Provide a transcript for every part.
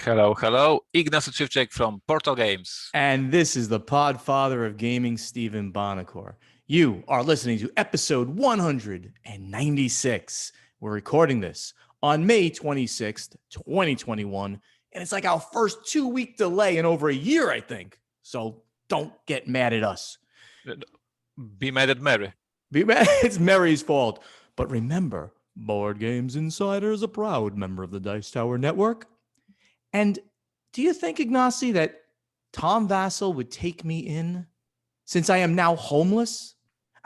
Hello, hello. Ignacy from Portal Games. And this is the Podfather of Gaming, Stephen Bonacore. You are listening to episode 196. We're recording this on May 26th, 2021. And it's like our first 2-week delay in over a year, I think. So don't get mad at us. Be mad at Mary. Be mad. It's Mary's fault. But remember, Board Games Insider is a proud member of the Dice Tower Network. And do you think, Ignacy, that Tom Vassell would take me in since I am now homeless?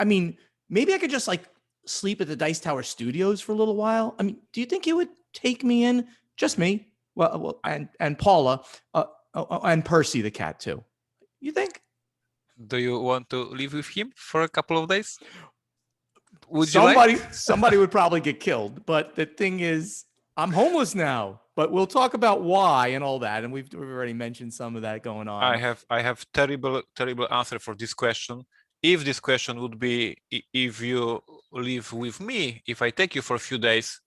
I mean, maybe I could just sleep at the Dice Tower Studios for a little while. I mean, do you think he would take me in? Just me? Well, and Paula, and Percy the cat too. You think? Do you want to live with him for a couple of days? Would somebody would probably get killed, but the thing is, I'm homeless now. But we'll talk about why and all that, and we've already mentioned some of that going on. I have terrible answer for this question. If this question would be, if you live with me, if I take you for a few days,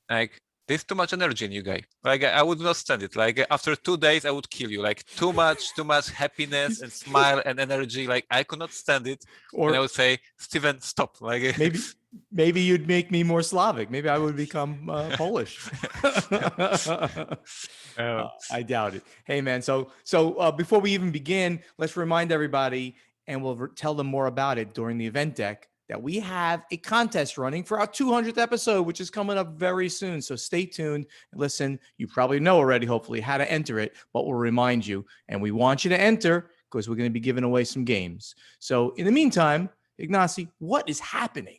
there's too much energy in you, guy. I would not stand it. After 2 days, I would kill you. Too much happiness and smile and energy. I could not stand it. And I would say, Steven, stop. Maybe you'd make me more Slavic. Maybe I would become Polish. I doubt it. Hey, man. So before we even begin, let's remind everybody, and we'll tell them more about it during the event deck, that we have a contest running for our 200th episode, which is coming up very soon. So stay tuned. Listen, you probably know already, hopefully, how to enter it, but we'll remind you. And we want you to enter because we're going to be giving away some games. So in the meantime, Ignacy, what is happening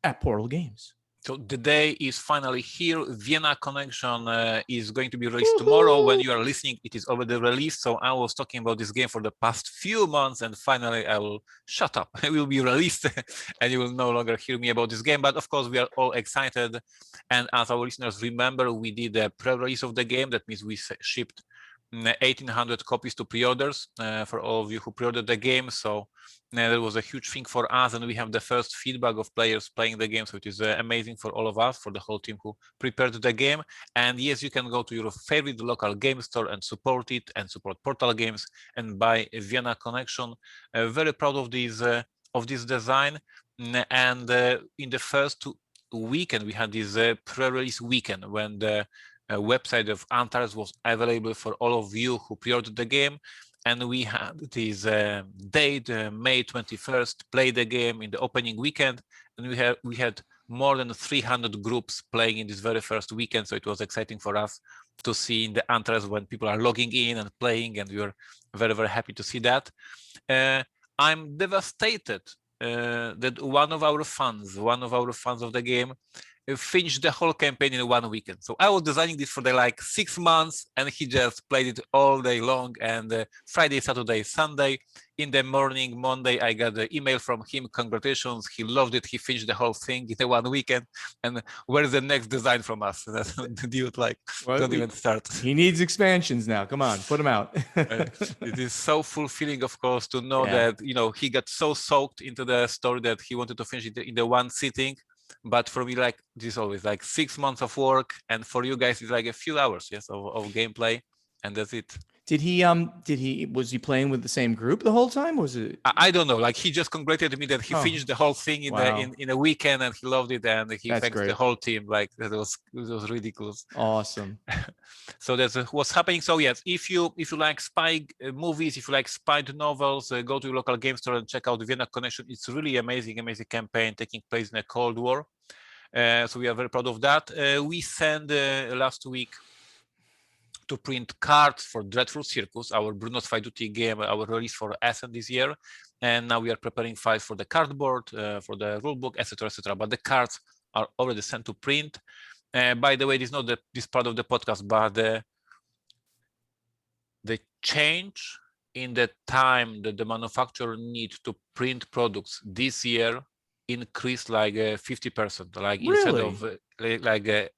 at Portal Games? So the day is finally here. Vienna Connection is going to be released tomorrow. When you are listening, it is already released. So I was talking about this game for the past few months, and finally I will shut up. It will be released, and you will no longer hear me about this game. But of course, we are all excited. And as our listeners remember, we did a pre-release of the game. That means we shipped 1,800 copies to pre-orders for all of you who pre-ordered the game. So that was a huge thing for us, and we have the first feedback of players playing the game, so it is amazing for all of us, for the whole team who prepared the game. And yes, you can go to your favorite local game store and support it, and support Portal Games and buy Vienna Connection. Very proud of this design. And in the first weekend, we had this pre-release weekend when the website of Untitled was available for all of you who pre-ordered the game. And we had this date, May 21st, play the game in the opening weekend. And we had more than 300 groups playing in this very first weekend. So it was exciting for us to see in the Untitled when people are logging in and playing. And we were very, very happy to see that. I'm devastated that one of our fans of the game finished the whole campaign in 1 weekend. So I was designing this for 6 months, and he just played it all day long. And Friday, Saturday, Sunday, in the morning, Monday, I got an email from him. Congratulations, he loved it. He finished the whole thing in 1 weekend. And where's the next design from us? Dude, don't even start. He needs expansions now. Come on, put him out. It is so fulfilling, of course, to know that he got so soaked into the story that he wanted to finish it in the one sitting. But for me, this is always 6 months of work, and for you guys, it's a few hours, of gameplay, and that's it. Was he playing with the same group the whole time? Was it? I don't know. He just congratulated me that he finished the whole thing in a weekend, and he loved it, and he thanked the whole team. It was ridiculous. Awesome. So that's what's happening. So yes, if you like spy movies, if you like spy novels, go to your local game store and check out Vienna Connection. It's really amazing campaign taking place in a Cold War. So we are very proud of that. We sent last week to print cards for Dreadful Circus, our Bruno's Fight Duty game, our release for Essen this year. And now we are preparing files for the cardboard, for the rulebook, etc., etc. But the cards are already sent to print. By the way, this is not this part of the podcast, but the change in the time that the manufacturer needs to print products this year increased 50%. Really? Instead of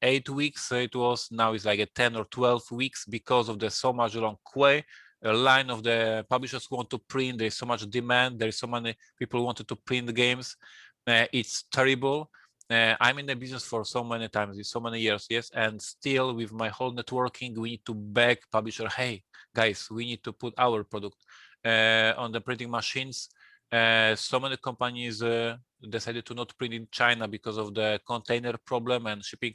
8 weeks, it was now it's 10 or 12 weeks because of the so much long queue. A line of the publishers who want to print. There's so much demand. There's so many people who wanted to print the games. It's terrible. I'm in the business for so many times, so many years, yes, and still with my whole networking, we need to beg publisher, hey, guys, we need to put our product on the printing machines. So many companies decided to not print in China because of the container problem and shipping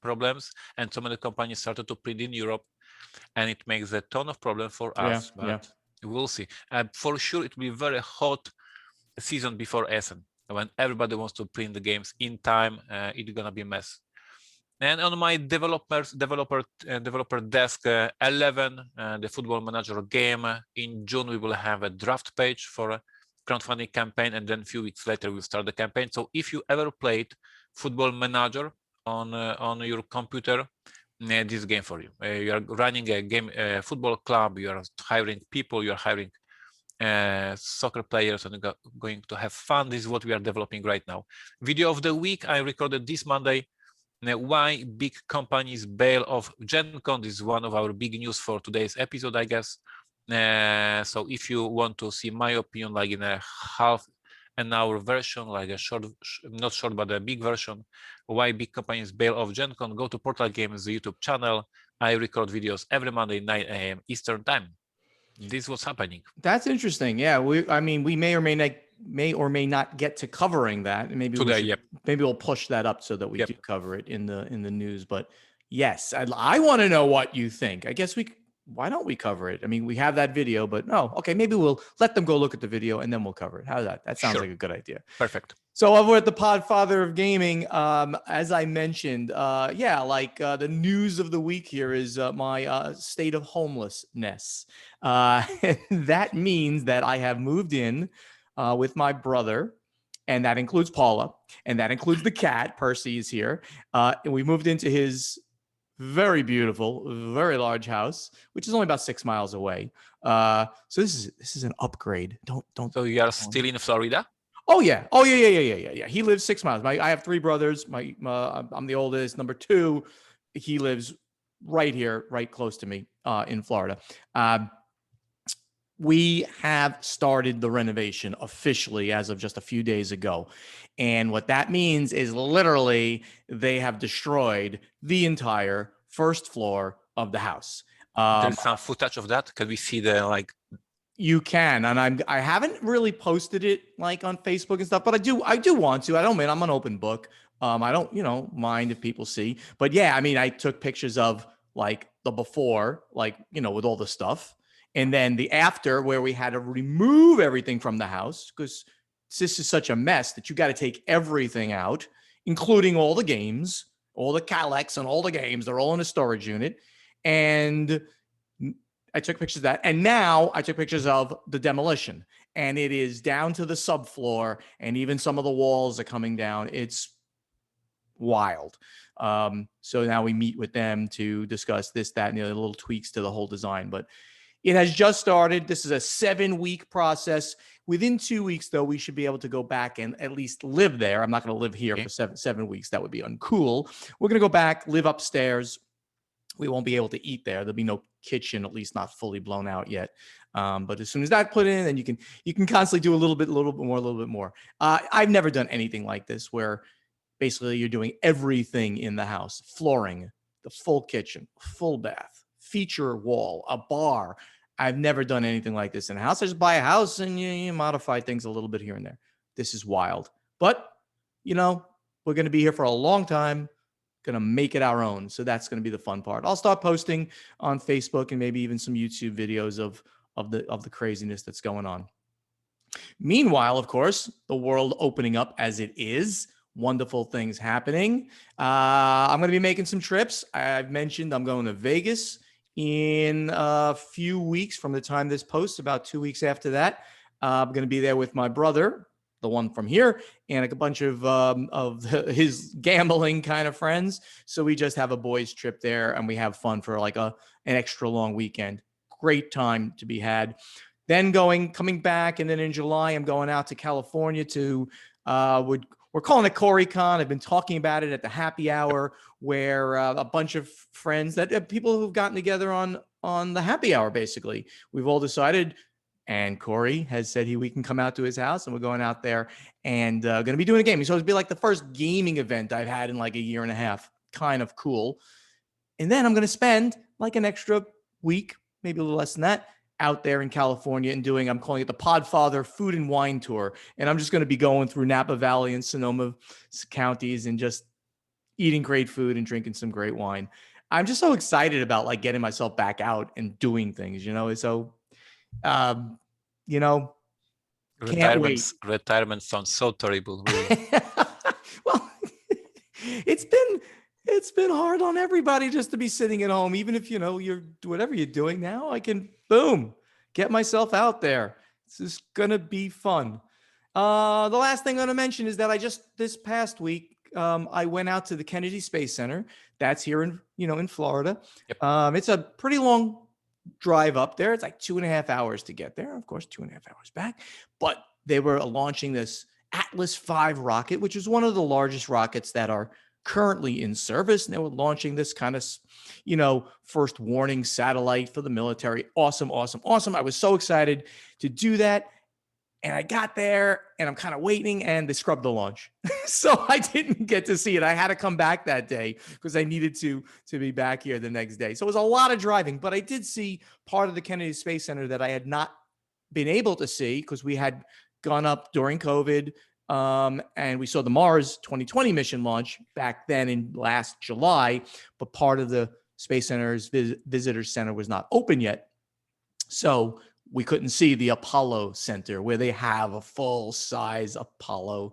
problems, and so many companies started to print in Europe, and it makes a ton of problem for us, but we'll see. For sure, it will be very hot season before Essen, when everybody wants to print the games in time. It's gonna be a mess. And on my developer desk, 11, the Football Manager game. In June, we will have a draft page for a crowdfunding campaign, and then a few weeks later, we'll start the campaign. So if you ever played Football Manager on your computer, this game for you. You are running a game, football club. You are hiring people. You are hiring soccer players, and going to have fun. This is what we are developing right now. Video of the week I recorded this Monday. Why big companies bail off GenCon. This is one of our big news for today's episode, I guess. So if you want to see my opinion, like in a half an hour version, like a short, not short, but a big version, why big companies bail off GenCon, go to Portal Games YouTube channel. I record videos every Monday, 9 a.m. Eastern time. This was happening. That's interesting. Yeah, we may or may not get to covering that. Maybe today, maybe we'll push that up so that we do cover it in the news. But yes, I want to know what you think. I guess why don't we cover it? I mean, we have that video, but no, okay, maybe we'll let them go look at the video and then we'll cover it. How's that? That sounds like a good idea. Perfect. So over at the Podfather of Gaming, as I mentioned, the news of the week here is my state of homelessness. That means that I have moved in with my brother, and that includes Paula, and that includes the cat. Percy is here. And we moved into his very beautiful, very large house, which is only about 6 miles away. So this is an upgrade. Don't. So you are still in Florida? Oh yeah. He lives 6 miles. I have 3 brothers. I'm the oldest. Number 2, he lives right here, right close to me, in Florida. We have started the renovation officially as of just a few days ago. And what that means is literally they have destroyed the entire first floor of the house. There's some footage of that. Can we see the You can, and I haven't really posted it like on Facebook and stuff, but I do want to. I don't mean I'm an open book. I don't mind if people see, but yeah, I mean I took pictures of like the before, like with all the stuff, and then the after where we had to remove everything from the house because this is such a mess that you got to take everything out, including all the games, all the Calex and all the games. They're all in a storage unit, and I took pictures of that. And now I took pictures of the demolition, and it is down to the subfloor, and even some of the walls are coming down. It's wild. So now we meet with them to discuss this, that, and the other little tweaks to the whole design. But it has just started. This is a 7-week process. Within 2 weeks, though, we should be able to go back and at least live there. I'm not going to live here for seven weeks. That would be uncool. We're going to go back, live upstairs. We won't be able to eat there. There'll be no kitchen, at least not fully blown out yet. But as soon as that put in, then you can constantly do a little bit more. I've never done anything like this where basically you're doing everything in the house: flooring, the full kitchen, full bath, feature wall, a bar. I've never done anything like this in a house. I just buy a house and you modify things a little bit here and there. This is wild. But, we're going to be here for a long time. Going to make it our own. So that's going to be the fun part. I'll start posting on Facebook and maybe even some YouTube videos of the craziness that's going on. Meanwhile, of course, the world opening up as it is. Wonderful things happening. I'm going to be making some trips. I've mentioned I'm going to Vegas in a few weeks from the time this posts, about 2 weeks after that. I'm going to be there with my brother, the one from here, and a bunch of his gambling kind of friends. So we just have a boys trip there, and we have fun for like an extra long weekend. Great time to be had. Then coming back, and then in July, I'm going out to California to we're calling it CoreyCon. I've been talking about it at the happy hour, where a bunch of friends, people who've gotten together on the happy hour, basically, we've all decided And Corey has said we can come out to his house, and we're going out there and going to be doing a game. So it'll be like the first gaming event I've had in like a year and a half. Kind of cool. And then I'm going to spend like an extra week, maybe a little less than that, out there in California and doing, I'm calling it the Podfather Food and Wine Tour. And I'm just going to be going through Napa Valley and Sonoma counties and just eating great food and drinking some great wine. I'm just so excited about like getting myself back out and doing things, So, you know, can't wait. Retirement sounds so terrible, really. Well, it's been hard on everybody just to be sitting at home. Even if, you're whatever you're doing now, I can, boom, get myself out there. This is going to be fun. The last thing I'm going to mention is that this past week, I went out to the Kennedy Space Center. That's here in Florida. Yep. It's a pretty long drive up there. It's like 2.5 hours to get there. Of course, 2.5 hours back. But they were launching this Atlas V rocket, which is one of the largest rockets that are currently in service. And they were launching this kind of, first warning satellite for the military. Awesome, awesome, awesome. I was so excited to do that. And I got there and I'm kind of waiting and they scrubbed the launch. So I didn't get to see it. I had to come back that day because I needed to be back here the next day. So it was a lot of driving, but I did see part of the Kennedy Space Center that I had not been able to see because we had gone up during COVID. And we saw the Mars 2020 mission launch back then in last July, but part of the Space Center's visitor center was not open yet. So we couldn't see the Apollo Center where they have a full-size Apollo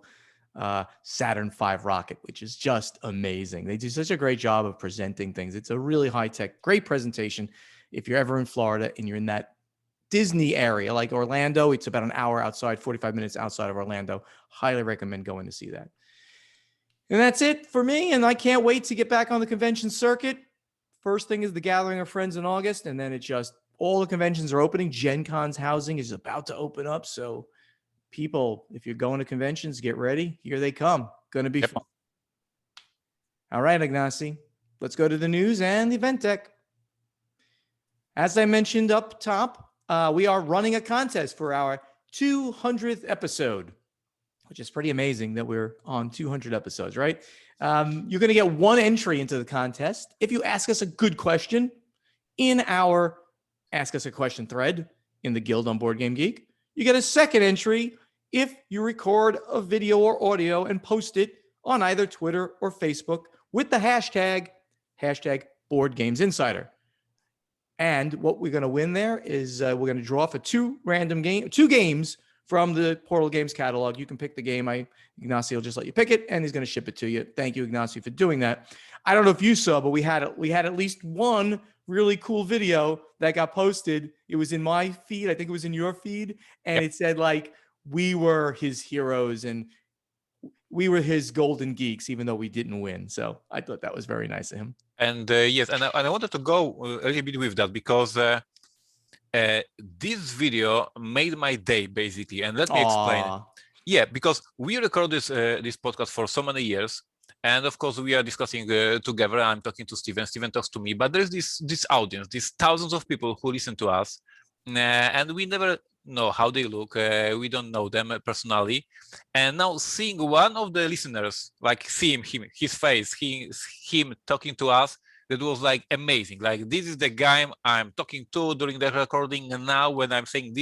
Saturn V rocket, which is just amazing. They do such a great job of presenting things. It's a really high-tech, great presentation. If you're ever in Florida and you're in that Disney area, like Orlando, it's about an hour outside, 45 minutes outside of Orlando. Highly recommend going to see that. And that's it for me. And I can't wait to get back on the convention circuit. First thing is the gathering of friends in August, and then it's just all the conventions are opening. Gen Con's housing is about to open up. So people, if you're going to conventions, get ready. Here they come. Going to be fun. All right, Ignacy, let's go to the news and the event deck. As I mentioned up top, we are running a contest for our 200th episode, which is pretty amazing that we're on 200 episodes, right? You're going to get one entry into the contest if you ask us a good question in our Ask Us a Question thread in the Guild on Board Game Geek. You get a second entry if you record a video or audio and post it on either Twitter or Facebook with the hashtag BoardGamesInsider. And what we're going to win there is we're going to draw for two games from the Portal Games catalog. You can pick the game. Ignacy will just let you pick it, and he's going to ship it to you. Thank you, Ignacy, for doing that. I don't know if you saw, but we had at least one really cool video that got posted. It was in my feed. I think it was in your feed. And It said like, we were his heroes and we were his golden geeks, even though we didn't win. So I thought that was very nice of him. And yes, and I wanted to go a little bit with that because this video made my day basically. And let me explain. Yeah, because we record this podcast for so many years. And of course, we are discussing together. I'm talking to Steven. Steven talks to me. But there's this audience, these thousands of people who listen to us. And we never know how they look. We don't know them personally. And now seeing one of the listeners, like seeing him, his face, him talking to us, that was like amazing. Like, this is the guy I'm talking to during the recording. And now when I'm saying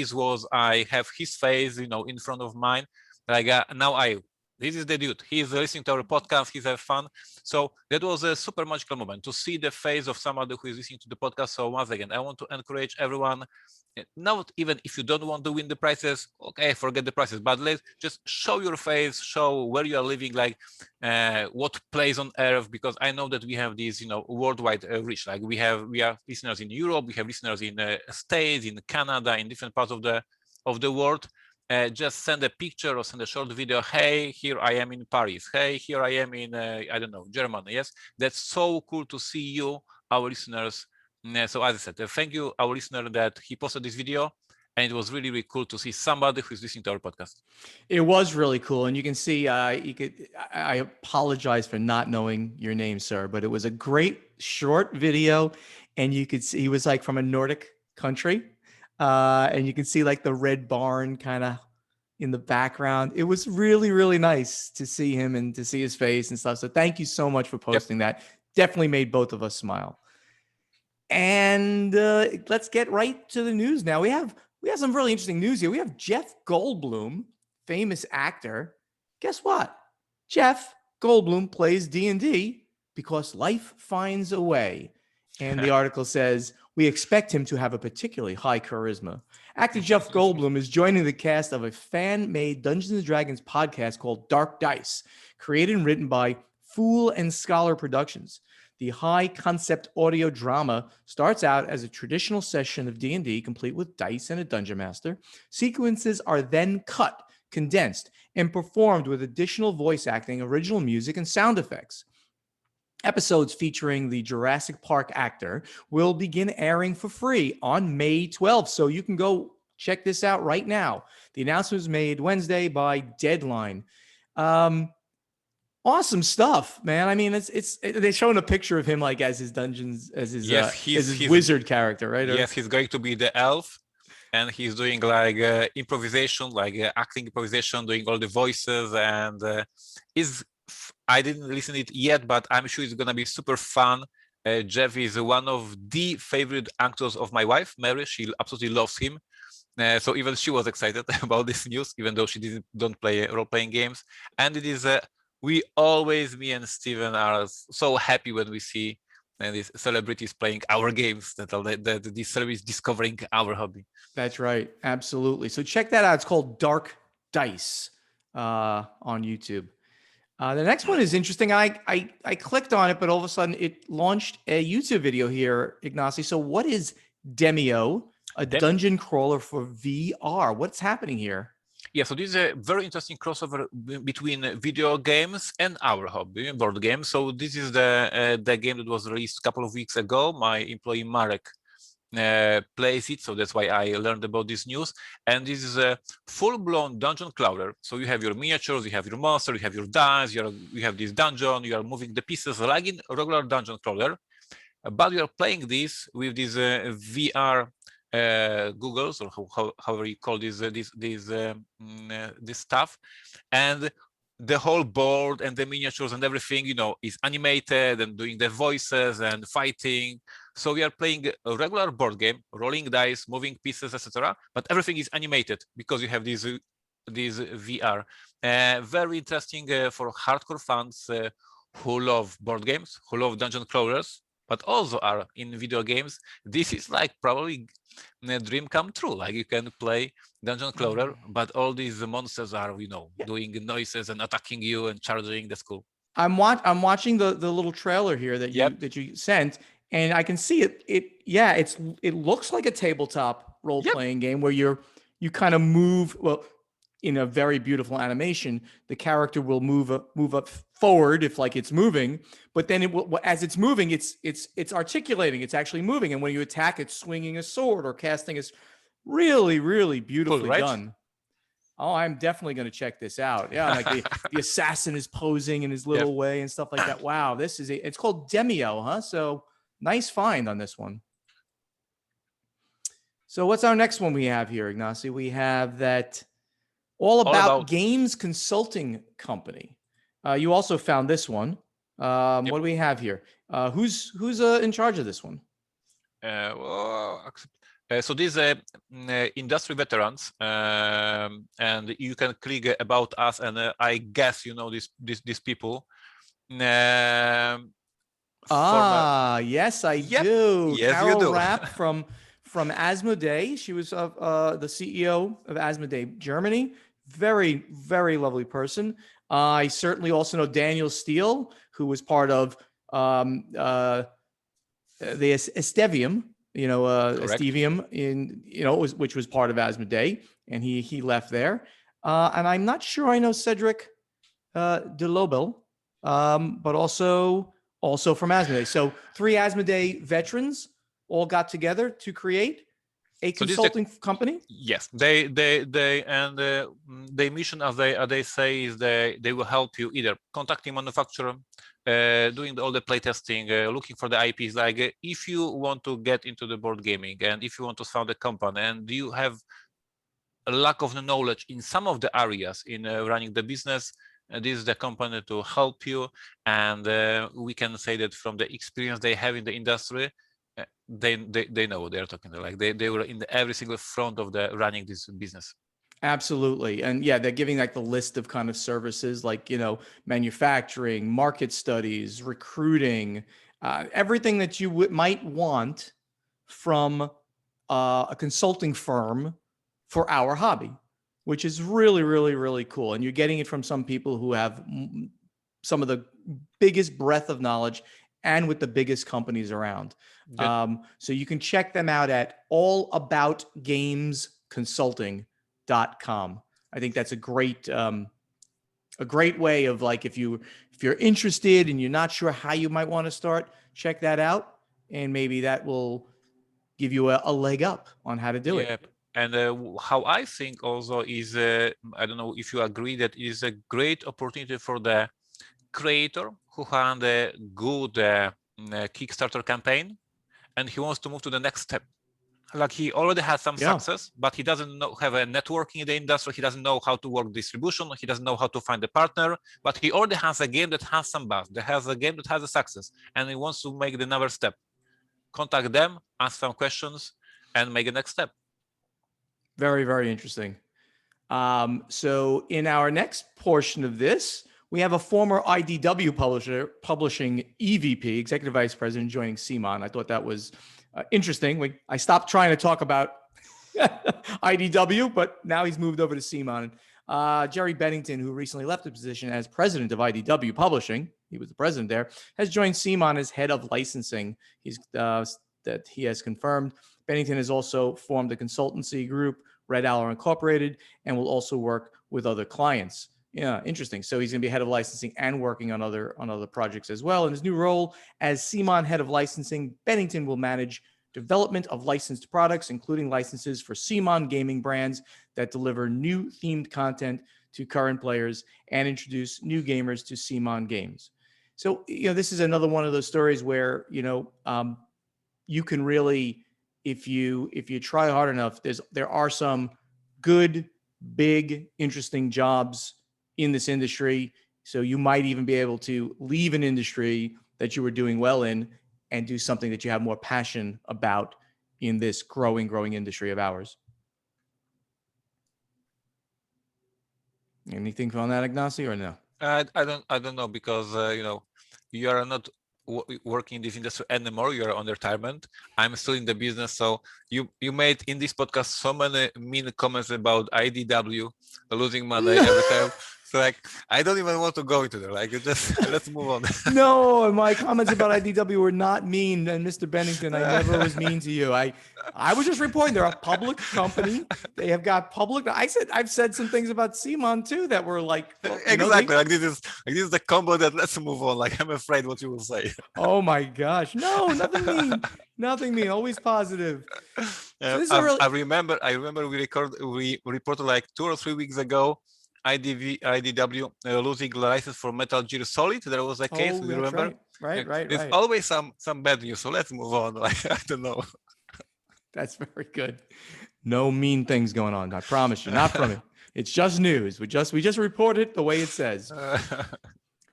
I have his face, in front of mine. Like this is the dude. He's listening to our podcast. He's having fun. So that was a super magical moment to see the face of somebody who is listening to the podcast. So once again, I want to encourage everyone, not even if you don't want to win the prizes, okay, forget the prizes, but let's just show your face, show where you are living, like what place on earth, because I know that we have these, worldwide reach. Like we have listeners in Europe, we have listeners in States, in Canada, in different parts of the world. Just send a picture or send a short video. Hey, here I am in Paris. Hey, here I am in, I don't know, Germany. Yes, that's so cool to see you, our listeners. So as I said, thank you, our listener, that he posted this video. And it was really, really cool to see somebody who's listening to our podcast. It was really cool. And you can see, I apologize for not knowing your name, sir, but it was a great short video. And you could see he was like from a Nordic country. And you can see like the red barn kind of in the background. It was really, really nice to see him and to see his face and stuff. So thank you so much for Yep. posting that. Definitely made both of us smile. And let's get right to the news now. We have some really interesting news here. We have Jeff Goldblum, famous actor. Guess what? Jeff Goldblum plays D&D because life finds a way. And the article says, we expect him to have a particularly high charisma. Actor Jeff Goldblum is joining the cast of a fan-made Dungeons & Dragons podcast called Dark Dice, created and written by Fool and Scholar Productions. The high-concept audio drama starts out as a traditional session of D&D, complete with dice and a dungeon master. Sequences are then cut, condensed, and performed with additional voice acting, original music, and sound effects. Episodes featuring the Jurassic Park actor will begin airing for free on May 12th, so you can go check this out right now. The announcement was made Wednesday by Deadline. Awesome stuff, man. I mean, it's they're showing a picture of him like as his dungeons, as his wizard character, right? Yes, he's going to be the elf, and he's doing like improvisation, like acting improvisation, doing all the voices, and I didn't listen it yet, but I'm sure it's gonna be super fun. Jeff is one of the favorite actors of my wife, Mary. She absolutely loves him. So even she was excited about this news, even though she don't play role-playing games. And it is me and Steven are so happy when we see these celebrities playing our games, that these celebrities discovering our hobby. That's right, absolutely. So check that out. It's called Dark Dice on YouTube. The next one is interesting. I clicked on it, but all of a sudden it launched a YouTube video here, Ignacy. So what is Demio, a dungeon crawler for VR? What's happening here? Yeah, so this is a very interesting crossover between video games and our hobby, board games. So this is the game that was released a couple of weeks ago. My employee Marek plays it, so that's why I learned about this news. And this is a full-blown dungeon crawler. So you have your miniatures, you have your monster, you have your dice, you have this dungeon, you are moving the pieces like in a regular dungeon crawler, but you are playing this with these VR googles, or however you call this stuff, and the whole board and the miniatures and everything, is animated and doing the voices and fighting. So we are playing a regular board game, rolling dice, moving pieces, etc. But everything is animated because you have this VR. Very interesting for hardcore fans who love board games, who love dungeon crawlers, but also are in video games. This is like probably a dream come true. Like you can play dungeon crawler, but all these monsters are, doing noises and attacking you and charging. That's cool. I'm watching the little trailer here that you sent, and I can see it. It looks like a tabletop role playing game where you kind of move. Well, in a very beautiful animation, the character will move up forward if like it's moving, but then as it's moving, it's articulating. It's actually moving, and when you attack, it's swinging a sword or casting a really, really beautifully done. Oh, I'm definitely going to check this out. Yeah, like the assassin is posing in his little way and stuff like that. Wow, it's called Demio, huh? So nice find on this one. So what's our next one we have here, Ignacy? We have that All About Games Consulting Company. You also found this one. What do we have here? Who's in charge of this one? So these industry veterans, and you can click about us, and I guess these people. Yes, I do. Yes, Carol you do. Rapp from Asmodee. She was the CEO of Asmodee Germany. Very, very lovely person. I certainly also know Daniel Steele, who was part of the Estevium. Estevium which was part of Asmodee, and he left there. And I'm not sure I know Cedric de Lobel, but also from Asmodee. So 3 Asmodee veterans all got together to create a So this is the consulting company? yes, their mission, as they say, is they will help you either contacting manufacturer, doing all the playtesting, looking for the IPs. Like if you want to get into the board gaming and if you want to found a company and you have a lack of knowledge in some of the areas in running the business, this is the company to help you. And we can say that from the experience they have in the industry, they know what they're talking about. Like they were in every single front of the running this business. Absolutely. And yeah, they're giving like the list of kind of services like, manufacturing, market studies, recruiting, everything that you might want from a consulting firm for our hobby, which is really, really, really cool. And you're getting it from some people who have some of the biggest breadth of knowledge and with the biggest companies around. So you can check them out at allaboutgamesconsulting.com. I think that's a great way of like, if you're interested and you're not sure how you might want to start, check that out. And maybe that will give you a leg up on how to do it. And how I think also is, I don't know if you agree, that it is a great opportunity for the creator who had a good Kickstarter campaign and he wants to move to the next step. Like he already has some success, but he doesn't have a networking in the industry. He doesn't know how to work distribution. He doesn't know how to find a partner, but he already has a game that has some buzz, that has a game that has a success, and he wants to make the another step. Contact them, ask some questions, and make the next step. Very, very interesting. So in our next portion of this, we have a former IDW publishing EVP, Executive Vice President, joining CMON. I thought that was interesting. I stopped trying to talk about IDW, but now he's moved over to CMON. Jerry Bennington, who recently left the position as president of IDW Publishing, he was the president there, has joined CMON as head of licensing. That he has confirmed. Bennington has also formed a consultancy group, Red Owl Incorporated, and will also work with other clients. Yeah, interesting. So he's going to be head of licensing and working on other projects as well. In his new role as CMON head of licensing, Bennington will manage development of licensed products, including licenses for CMON gaming brands that deliver new themed content to current players and introduce new gamers to CMON games. So, this is another one of those stories where, you can really, if you try hard enough, there are some good, big, interesting jobs in this industry. So you might even be able to leave an industry that you were doing well in and do something that you have more passion about in this growing industry of ours. Anything on that, Ignacy, or no? I don't know, because you are not working in this industry anymore. You are on retirement. I'm still in the business. So you made in this podcast so many mean comments about IDW losing money every time. So I don't even want to go into there. Let's move on. No, my comments about IDW were not mean. And Mr. Bennington, I never was mean to you. I was just reporting they're a public company. They have got public. I've said some things about CMON too that were exactly. This is the combo that let's move on. I'm afraid what you will say. Oh my gosh. No, nothing mean. Nothing mean. Always positive. So I remember we reported 2 or 3 weeks ago, IDW losing license for Metal Gear Solid. There was a case. Do you remember? Right. There's always some bad news. So let's move on. I don't know. That's very good. No mean things going on. I promise you. Not from it. It's just news. We just report it the way it says.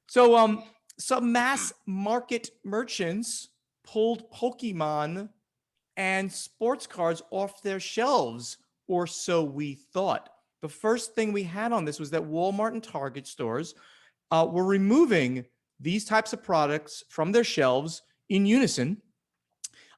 So some mass market merchants pulled Pokemon and sports cards off their shelves, or so we thought. The first thing we had on this was that Walmart and Target stores were removing these types of products from their shelves in unison.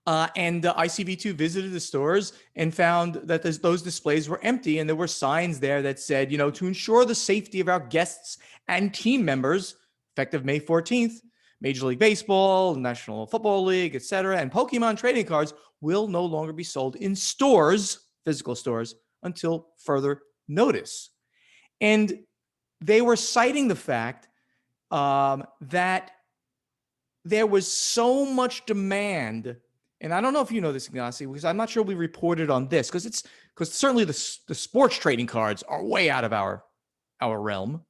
And ICV2 visited the stores and found that those displays were empty. And there were signs there that said, to ensure the safety of our guests and team members, effective May 14th, Major League Baseball, National Football League, etc., and Pokemon trading cards will no longer be sold in stores, physical stores, until further notice. And they were citing the fact that there was so much demand and I don't know if you know this, Ignacy, because I'm not sure we reported on this, because certainly the sports trading cards are way out of our realm,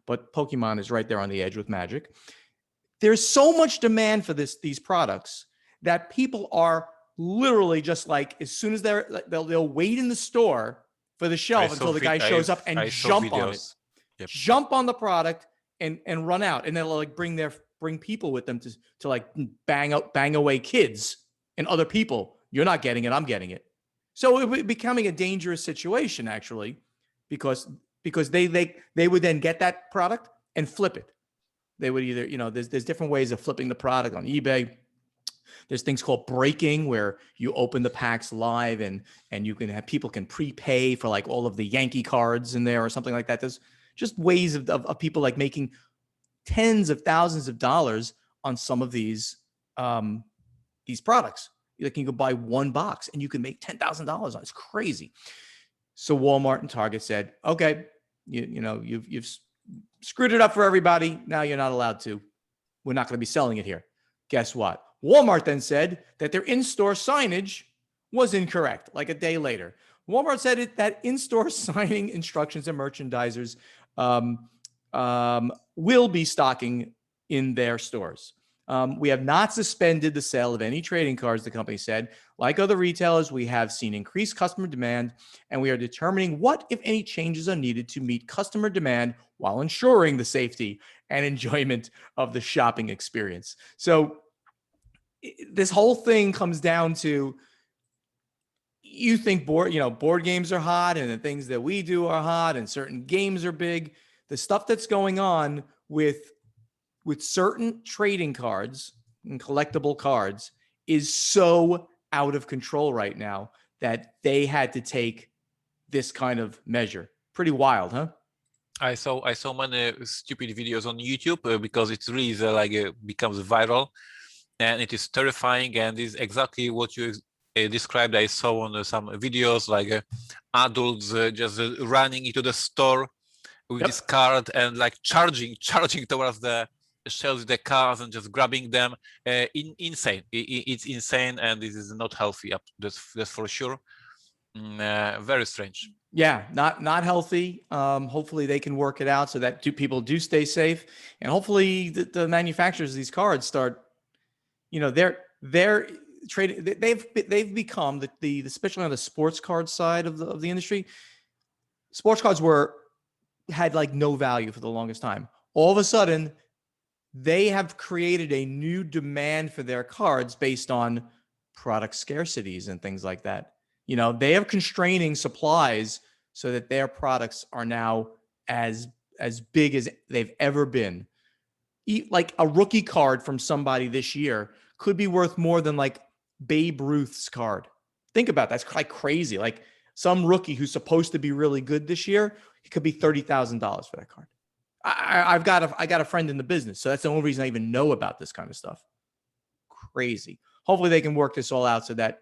but Pokemon is right there on the edge with Magic. There's so much demand for these products that people are literally just like, as soon as they'll wait in the store for the shelf until the guy shows up and jump on it. Yep. Jump on the product and run out, and they'll like bring people with them to like bang away kids and other people. You're not getting it, I'm getting it. So it would becoming a dangerous situation, actually, because they would then get that product and flip it. They would either, there's different ways of flipping the product on eBay. There's things called breaking, where you open the packs live and you can have people can prepay for like all of the Yankee cards in there or something like that. There's just ways of people like making tens of thousands of dollars on some of these products. Like you can buy one box and you can make $10,000 on it. It's crazy. So Walmart and Target said, okay, you've screwed it up for everybody. Now you're not allowed to. We're not going to be selling it here. Guess what? Walmart then said that their in-store signage was incorrect, like a day later. Walmart said that in-store signing instructions and merchandisers will be stocking in their stores. We have not suspended the sale of any trading cards, the company said. Like other retailers, we have seen increased customer demand, and we are determining what, if any, changes are needed to meet customer demand while ensuring the safety and enjoyment of the shopping experience. So this whole thing comes down to, you think board games are hot, and the things that we do are hot, and certain games are big. The stuff that's going on with certain trading cards and collectible cards is so out of control right now that they had to take this kind of measure. Pretty wild, huh? I saw many stupid videos on YouTube because it really becomes viral, and it is terrifying, and is exactly what you described. I saw on some videos like adults just running into the store with this card and like charging towards the shelves, the cars, and just grabbing them. Insane. It's insane, and this is not healthy. That's for sure. Very strange. Yeah, not healthy. Hopefully they can work it out so that people do stay safe, and hopefully the manufacturers of these cards start, they're trading. They've become the especially on the sports card side of the industry. Sports cards had like no value for the longest time. All of a sudden, they have created a new demand for their cards based on product scarcities and things like that. They are constraining supplies so that their products are now as big as they've ever been. Like a rookie card from somebody this year could be worth more than like Babe Ruth's card. Think about that. That's like crazy. Like some rookie who's supposed to be really good this year, it could be $30,000 for that card. I got a friend in the business, so that's the only reason I even know about this kind of stuff. Crazy. Hopefully they can work this all out so that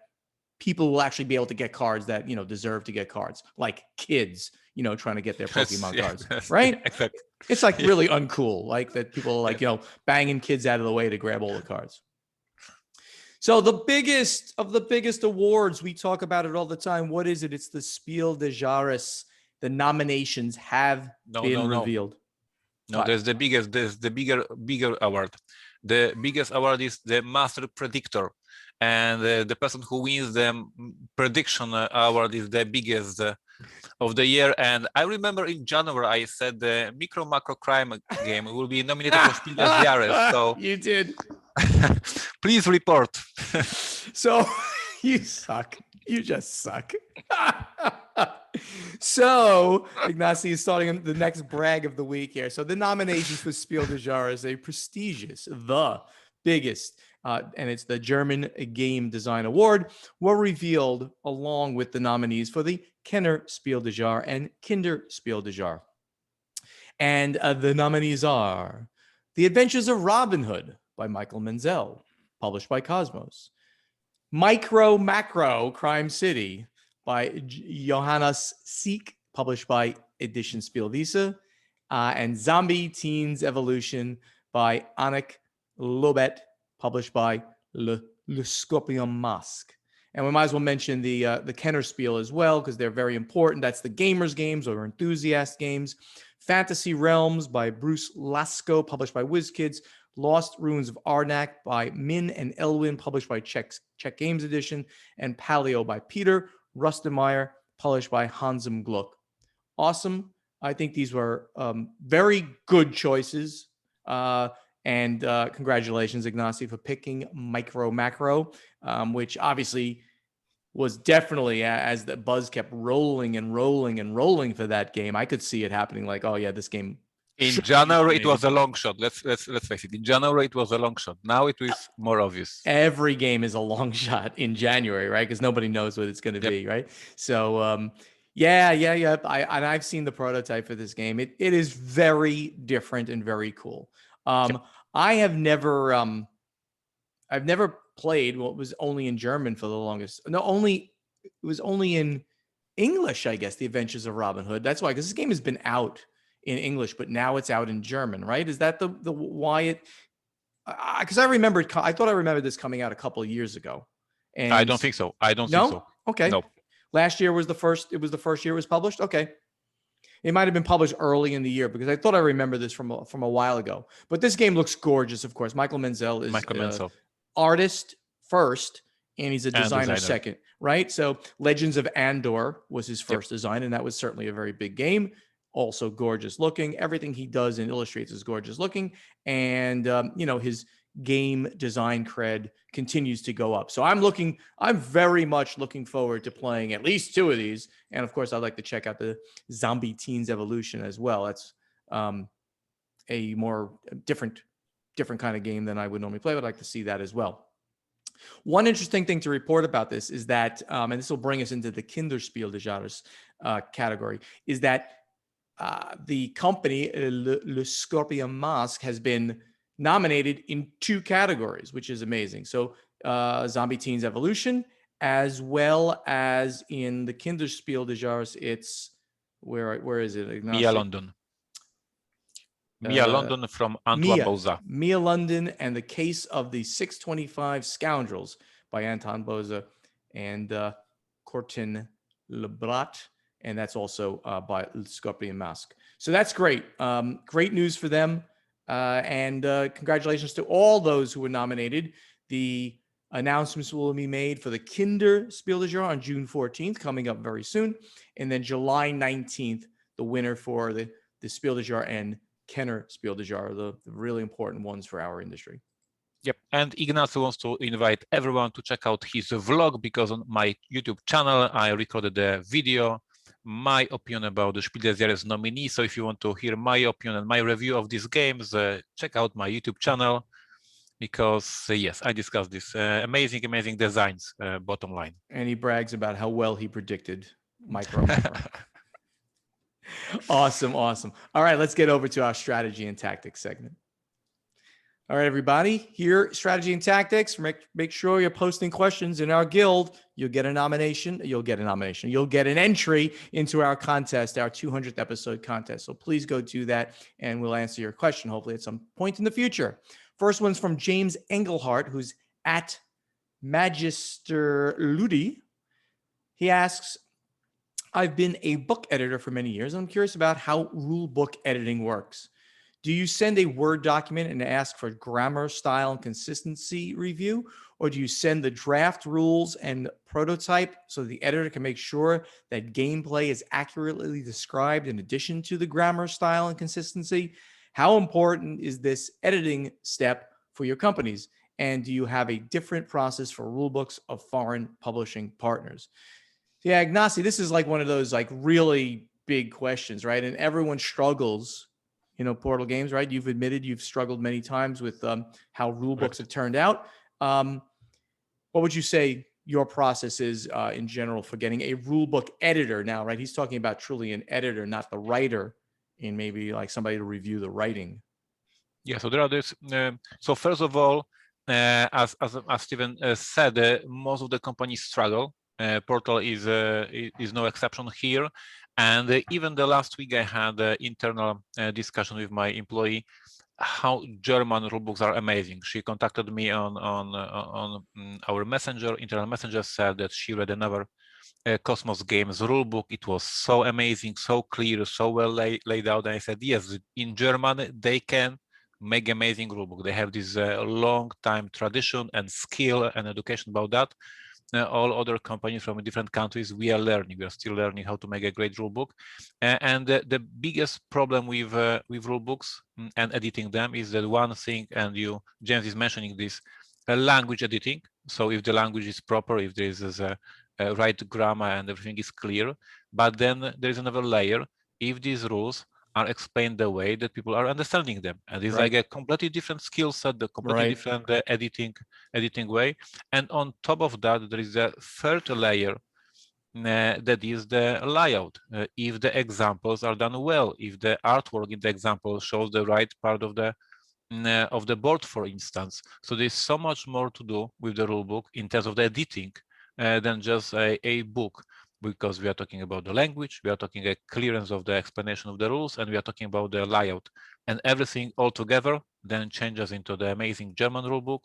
people will actually be able to get cards that deserve to get cards, like kids trying to get their Pokemon cards, right? Exactly. It's like really uncool, like that people are like banging kids out of the way to grab all the cards. So the biggest of the biggest awards, we talk about it all the time. What is it? It's the Spiel des Jahres. The nominations have been revealed. No, there's the bigger award. The biggest award is the Master Predictor, and the person who wins the prediction award is the biggest of the year. And I remember in January I said the Micro Macro Crime game will be nominated for Spiel des Jahres. So you did. Please report. So you suck. You just suck. So Ignacy is starting the next brag of the week here. So the nominations for Spiel des Jahres, a prestigious, the biggest, and it's the German Game Design Award, were revealed along with the nominees for the Kenner Spiel des Jahres and Kinder Spiel des Jahres. And the nominees are The Adventures of Robin Hood by Michael Menzel, published by Cosmos. Micro Macro Crime City by Johannes Sieck, published by Edition Spielwiese, and Zombie Teens Evolution by Annick Lobet, published by Le Le Scorpion Masque. And we might as well mention the Kennerspiel as well, because they're very important. That's the Gamers Games or Enthusiast Games. Fantasy Realms by Bruce Lasko, published by WizKids. Lost Ruins of Arnak by Min and Elwin, published by Czech Games Edition. And Paleo by Peter Rustenmeyer, published by Hansum Gluck. Awesome. I think these were very good choices. And congratulations, Ignacy, for picking Micro Macro, which obviously was definitely, as the buzz kept rolling and rolling and rolling for that game, I could see it happening like, oh, yeah, this game. In January, it was a long shot. Let's face it. In January, it was a long shot. Now it is more obvious. Every game is a long shot in January, right? Because nobody knows what it's going to be, right? So, yeah. I've seen the prototype for this game. It is very different and very cool. I have never, I've never played what was only in German for the longest. It was only in English, I guess. The Adventures of Robin Hood. That's why, because this game has been out in English, but now it's out in German, right? Is that the why it? Because I thought I remembered this coming out a couple of years ago. And I don't think so. I don't think so. Okay. No. Last year was the first. It was the first year it was published. Okay. It might have been published early in the year because I thought I remember this from a while ago. But this game looks gorgeous, of course. Michael Menzel is artist first, and he's a designer second, right? So Legends of Andor was his first design, and that was certainly a very big game. Also gorgeous looking. Everything he does and illustrates is gorgeous looking. And, his game design cred continues to go up. So I'm very much looking forward to playing at least two of these. And of course, I'd like to check out the Zombie Teens Evolution as well. That's a more different kind of game than I would normally play. I'd like to see that as well. One interesting thing to report about this is that, and this will bring us into the Kinderspiel des Jahres category, is that the company, Le Scorpion Masque, has been nominated in 2 categories, which is amazing. So Zombie Teens Evolution, as well as in the Kinderspiel des Jahres, it's, where is it, Ignacy? Mia London. Mia London from Antoine Bauza. Mia London and the Case of the 625 Scoundrels by Anton Bauza and Courtin Lebrat. And that's also by Scorpion Masque. So that's great. Great news for them. And congratulations to all those who were nominated. The announcements will be made for the Kinderspiel des Jahres on June 14th, coming up very soon. And then July 19th, the winner for the Spiel des Jahres and Kennerspiel des Jahres, the really important ones for our industry. Yep, and Ignacy wants to invite everyone to check out his vlog, because on my YouTube channel, I recorded a video, my opinion about the Spiel des Jahres nominee. So if you want to hear my opinion and my review of these games, check out my YouTube channel, because yes, I discussed this amazing designs, bottom line. And he brags about how well he predicted Micro Macro. Awesome. All right, let's get over to our strategy and tactics segment. All right, everybody, here, strategy and tactics. Make sure you're posting questions in our guild. You'll get a nomination. You'll get an entry into our contest, our 200th episode contest. So please go do that, and we'll answer your question, hopefully at some point in the future. First one's from James Engelhart, who's at Magister Ludi. He asks, I've been a book editor for many years, and I'm curious about how rule book editing works. Do you send a Word document and ask for grammar, style, and consistency review? Or do you send the draft rules and prototype so the editor can make sure that gameplay is accurately described in addition to the grammar, style, and consistency? How important is this editing step for your companies? And do you have a different process for rulebooks of foreign publishing partners? Yeah, Ignacy, this is like one of those like really big questions, right? And everyone struggles, Portal Games, right? You've admitted you've struggled many times with how rule books have turned out. What would you say your process is in general for getting a rule book editor now, right? He's talking about truly an editor, not the writer, and maybe like somebody to review the writing. Yeah, so there are this. So first of all, as Steven said, most of the companies struggle. Portal is no exception here. And even the last week, I had an internal discussion with my employee how German rulebooks are amazing. She contacted me on our messenger, internal messenger, said that she read another Cosmos Games rulebook. It was so amazing, so clear, so well laid out. And I said, yes, in Germany they can make amazing rulebook. They have this long time tradition and skill and education about that. All other companies from different countries, we are still learning how to make a great rulebook. And the biggest problem with rulebooks and editing them is that one thing, and James is mentioning this, language editing. So if the language is proper, if there is a right grammar and everything is clear, but then there is another layer. If these rules are explained the way that people are understanding them, and it's like a completely different skill set, the completely different editing way. And on top of that, there is a third layer that is the layout. If the examples are done well, if the artwork in the example shows the right part of the board, for instance. So there's so much more to do with the rulebook in terms of the editing than just a book, because we are talking about the language, we are talking a clearance of the explanation of the rules, and we are talking about the layout, and everything all together then changes into the amazing German rulebook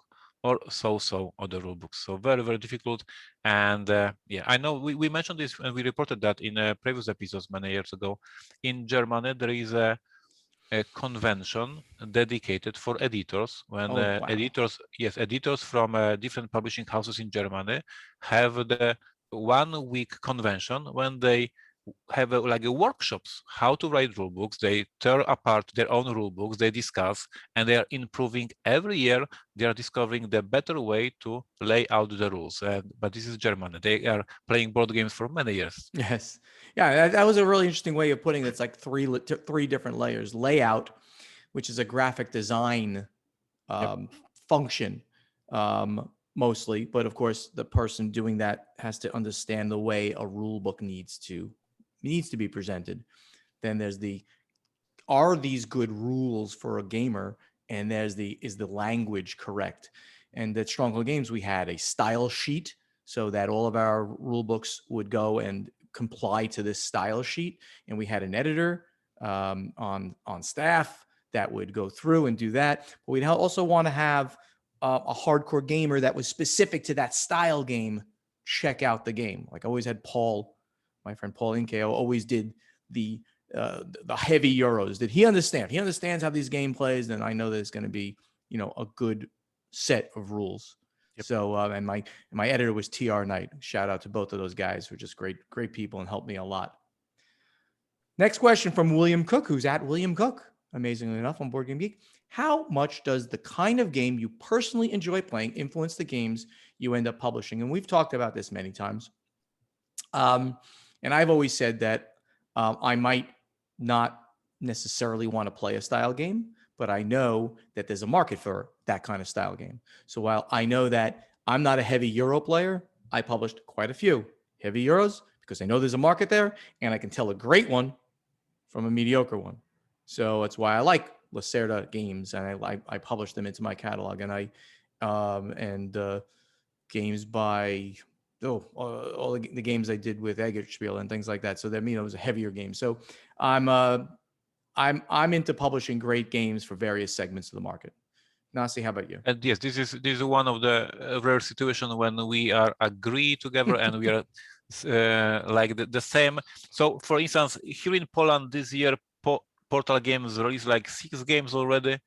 or so other rulebooks. So very, very difficult. And yeah, I know we mentioned this and we reported that in previous episodes many years ago. In Germany, there is a convention dedicated for editors when editors from different publishing houses in Germany have the 1 week convention when they have like workshops how to write rule books. They tear apart their own rule books, they discuss, and they are improving every year. They are discovering the better way to lay out the rules. But this is Germany. They are playing board games for many years. Yes. Yeah, that was a really interesting way of putting it. It's like three different layers. Layout, which is a graphic design function mostly, but of course the person doing that has to understand the way a rule book needs to be presented. Then there's are these good rules for a gamer, and is the language correct? And at Stronghold Games we had a style sheet so that all of our rule books would go and comply to this style sheet, and we had an editor on staff that would go through and do that. But we'd also want to have a hardcore gamer that was specific to that style game check out the game. Like I always had Paul, my friend Paul Inkeo, always did the heavy Euros. Did he understand? If he understands how these game plays, then I know there's going to be a good set of rules. Yep. So and my editor was TR Knight. Shout out to both of those guys who are just great people and helped me a lot. Next question from William Cook, who's at William Cook, amazingly enough, on Board Game Geek. How much does the kind of game you personally enjoy playing influence the games you end up publishing? And we've talked about this many times. And I've always said that I might not necessarily want to play a style game, but I know that there's a market for that kind of style game. So while I know that I'm not a heavy Euro player, I published quite a few heavy Euros because I know there's a market there, and I can tell a great one from a mediocre one. So that's why I like Lacerda games, and I publish them into my catalog, and games by all the games I did with Eggertspiel and things like that. So that it was a heavier game. So I'm into publishing great games for various segments of the market. Nasi, how about you? And yes, this is one of the rare situations when we are agree together and we are like the same. So, for instance, here in Poland this year, Portal Games released like 6 games already,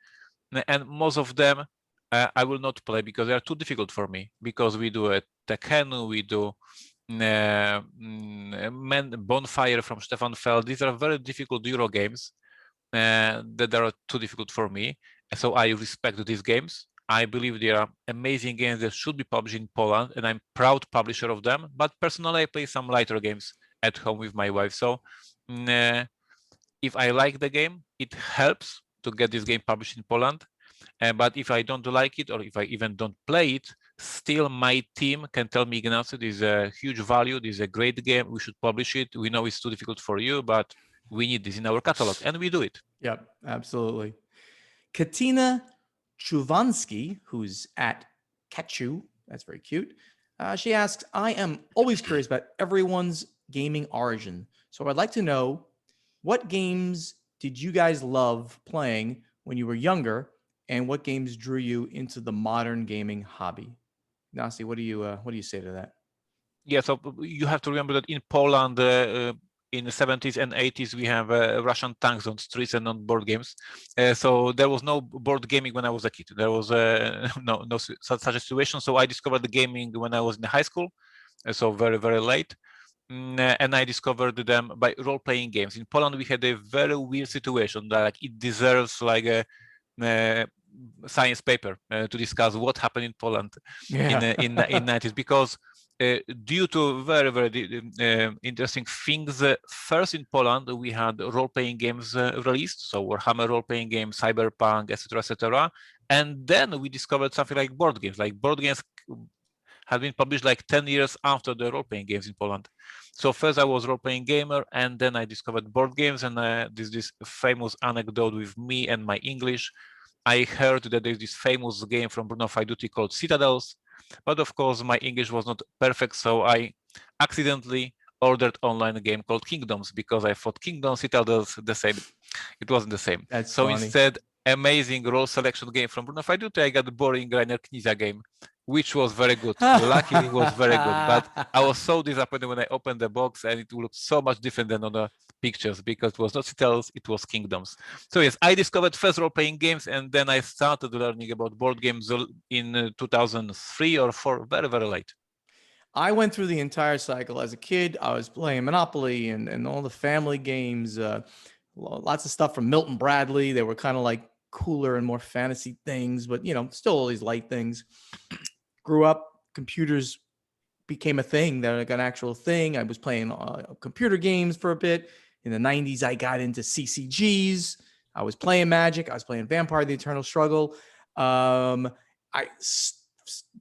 and most of them I will not play because they are too difficult for me. Because we do a Tekken, we do Bonfire from Stefan Feld. These are very difficult Euro games that are too difficult for me. So I respect these games. I believe they are amazing games that should be published in Poland, and I'm proud publisher of them. But personally, I play some lighter games at home with my wife. So if I like the game, it helps to get this game published in Poland. But if I don't like it, or if I even don't play it, still my team can tell me, Ignacy, this is a huge value, this is a great game, we should publish it. We know it's too difficult for you, but we need this in our catalog, and we do it. Yep, absolutely. Katina Chuvansky, who's at Kachu, that's very cute. She asks, I am always curious about everyone's gaming origin. So I'd like to know, what games did you guys love playing when you were younger, and what games drew you into the modern gaming hobby? Ignacy, what do you say to that? Yeah, so you have to remember that in Poland, in the 70s and 80s, we have Russian tanks on streets and on board games. So there was no board gaming when I was a kid. There was no such a situation. So I discovered the gaming when I was in high school, so very, very late. And I discovered them by role-playing games. In Poland, we had a very weird situation. Like it deserves like a science paper to discuss what happened in Poland in 90s, because due to very, very interesting things. First in Poland, we had role-playing games released, so Warhammer role-playing games, Cyberpunk, etc., etc. And then we discovered something like board games. Like board games had been published like 10 years after the role-playing games in Poland. So first I was role-playing gamer, and then I discovered board games, and this famous anecdote with me and my English. I heard that there's this famous game from Bruno Faidutti called Citadels, but of course my English was not perfect, so I accidentally ordered online a game called Kingdoms, because I thought Kingdoms, Citadels, the same. It wasn't the same. That's so funny. Instead, amazing role selection game from Bruno Faidutti, I got the boring Rainer Knizia game, which was very good. Luckily, it was very good, but I was so disappointed when I opened the box, and it looked so much different than on the pictures, because it was not Citadels, it was Kingdoms. So yes, I discovered first role-playing games, and then I started learning about board games in 2003 or 4, very, very late. I went through the entire cycle as a kid. I was playing Monopoly and all the family games, lots of stuff from Milton Bradley. They were kind of like cooler and more fantasy things, but still all these light things. Grew up, computers became a thing, they're like an actual thing. I was playing computer games for a bit. In the 90s, I got into CCGs. I was playing Magic. I was playing Vampire: The Eternal Struggle. Then